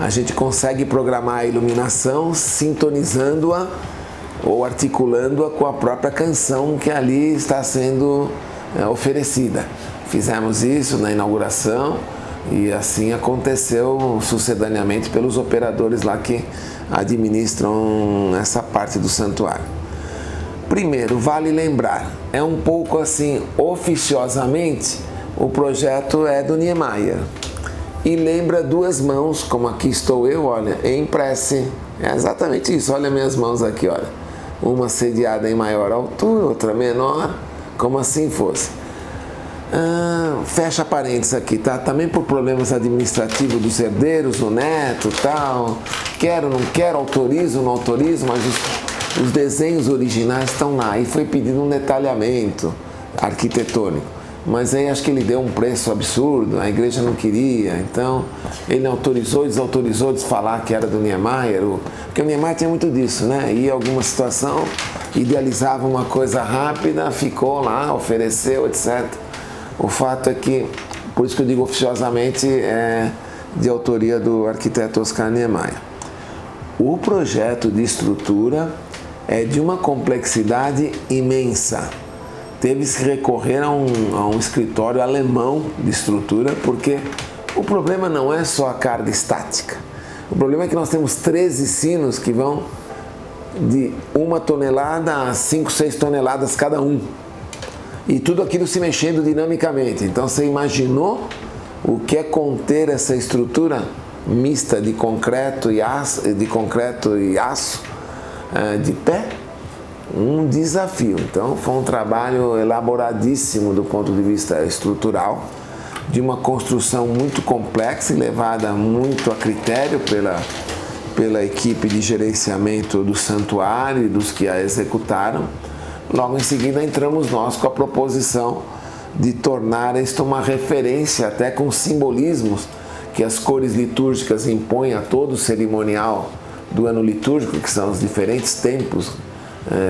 a gente consegue programar a iluminação sintonizando-a ou articulando-a com a própria canção que ali está sendo oferecida. Fizemos isso na inauguração e assim aconteceu sucedaniamente pelos operadores lá que administram essa parte do santuário. Primeiro, vale lembrar, é um pouco assim, oficiosamente, o projeto é do Niemeyer e lembra duas mãos, como aqui estou eu, olha, em prece. É exatamente isso, olha minhas mãos aqui, olha. Uma sediada em maior altura, outra menor, como assim fosse. Fecha parênteses aqui, tá? Também por problemas administrativos dos herdeiros, o neto e tal. Quero, não quero, autorizo, não autorizo, mas os desenhos originais estão lá. E foi pedido um detalhamento arquitetônico. Mas aí acho que ele deu um preço absurdo, a igreja não queria, então ele autorizou e desautorizou de falar que era do Niemeyer, porque o Niemeyer tinha muito disso, né? Ia alguma situação, idealizava uma coisa rápida, ficou lá, ofereceu, etc. O fato é que, por isso que eu digo oficiosamente, é de autoria do arquiteto Oscar Niemeyer. O projeto de estrutura é de uma complexidade imensa. Teve-se que recorrer a um escritório alemão de estrutura, porque o problema não é só a carga estática. O problema é que nós temos 13 sinos que vão de 1 tonelada a 5, 6 toneladas cada um. E tudo aquilo se mexendo dinamicamente. Então você imaginou o que é conter essa estrutura mista de concreto e aço, de pé? Um desafio. Então foi um trabalho elaboradíssimo do ponto de vista estrutural, de uma construção muito complexa e levada muito a critério pela equipe de gerenciamento do santuário e dos que a executaram. Logo em seguida entramos nós com a proposição de tornar isto uma referência, até com simbolismos que as cores litúrgicas impõem a todo o cerimonial do ano litúrgico, que são os diferentes tempos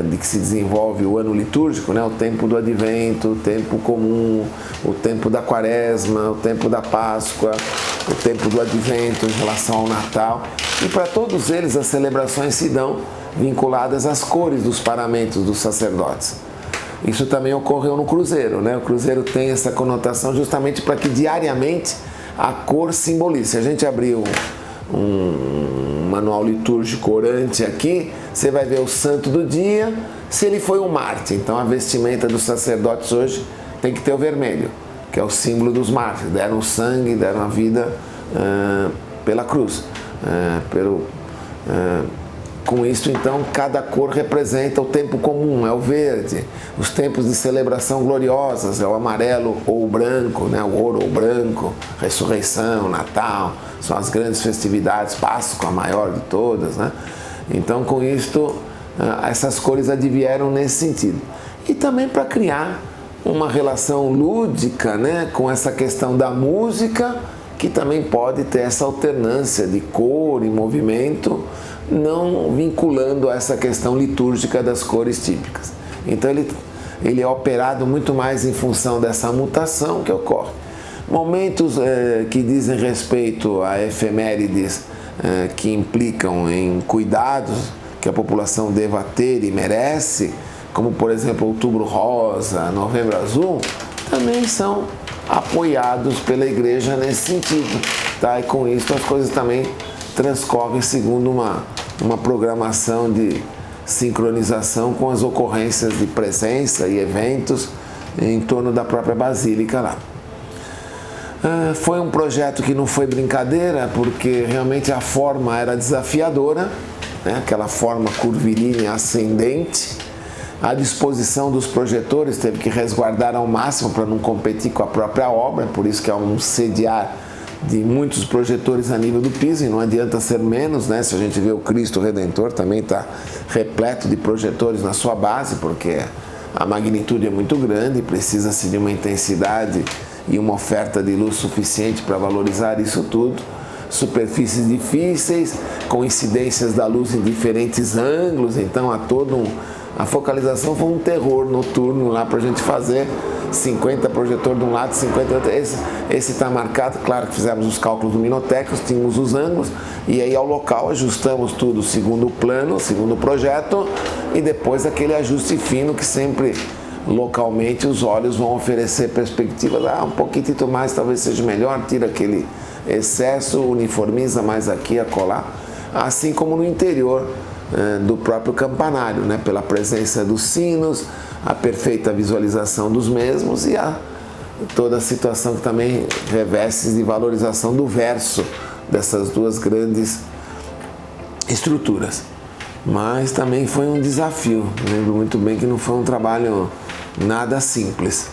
de que se desenvolve o ano litúrgico, né? O tempo do advento, o tempo comum, o tempo da quaresma, o tempo da Páscoa, o tempo do advento em relação ao Natal. E para todos eles as celebrações se dão vinculadas às cores dos paramentos dos sacerdotes. Isso também ocorreu no cruzeiro, né? O cruzeiro tem essa conotação justamente para que diariamente a cor simbolize. Se a gente abriu um manual litúrgico orante aqui, você vai ver o santo do dia, se ele foi um mártir. Então a vestimenta dos sacerdotes hoje tem que ter o vermelho, que é o símbolo dos mártires, deram o sangue, deram a vida pela cruz. Com isso, então, cada cor representa o tempo comum, é o verde. Os tempos de celebração gloriosas é o amarelo ou o branco, né? O ouro ou o branco, ressurreição, Natal, são as grandes festividades, Páscoa, a maior de todas, né? Então, com isto, essas cores advieram nesse sentido. E também para criar uma relação lúdica, né? Com essa questão da música, que também pode ter essa alternância de cor e movimento, não vinculando a essa questão litúrgica das cores típicas. Então ele é operado muito mais em função dessa mutação que ocorre. Momentos que dizem respeito a efemérides que implicam em cuidados que a população deva ter e merece, como por exemplo Outubro Rosa, Novembro Azul, também são apoiados pela igreja nesse sentido, tá? E com isso as coisas também transcorrem segundo uma programação de sincronização com as ocorrências de presença e eventos em torno da própria basílica lá. Foi um projeto que não foi brincadeira, porque realmente a forma era desafiadora, né? Aquela forma curvilínea ascendente. A disposição dos projetores teve que resguardar ao máximo para não competir com a própria obra, por isso que é um sediar de muitos projetores a nível do piso, e não adianta ser menos, né? Se a gente vê o Cristo Redentor, também está repleto de projetores na sua base, porque a magnitude é muito grande, precisa-se de uma intensidade e uma oferta de luz suficiente para valorizar isso tudo. Superfícies difíceis, com incidências da luz em diferentes ângulos, então há todo A focalização foi um terror noturno lá para a gente fazer, 50 projetor de um lado, 50 do outro. Esse está marcado, claro que fizemos os cálculos luminotecos, tínhamos os ângulos, e aí ao local ajustamos tudo segundo o plano, segundo o projeto, e depois aquele ajuste fino que sempre localmente os olhos vão oferecer perspectivas, um pouquinho mais talvez seja melhor, tira aquele excesso, uniformiza mais aqui, acolá, assim como no interior do próprio campanário, né? Pela presença dos sinos, a perfeita visualização dos mesmos e toda a situação que também reveste de valorização do verso dessas duas grandes estruturas. Mas também foi um desafio, lembro muito bem que não foi um trabalho nada simples.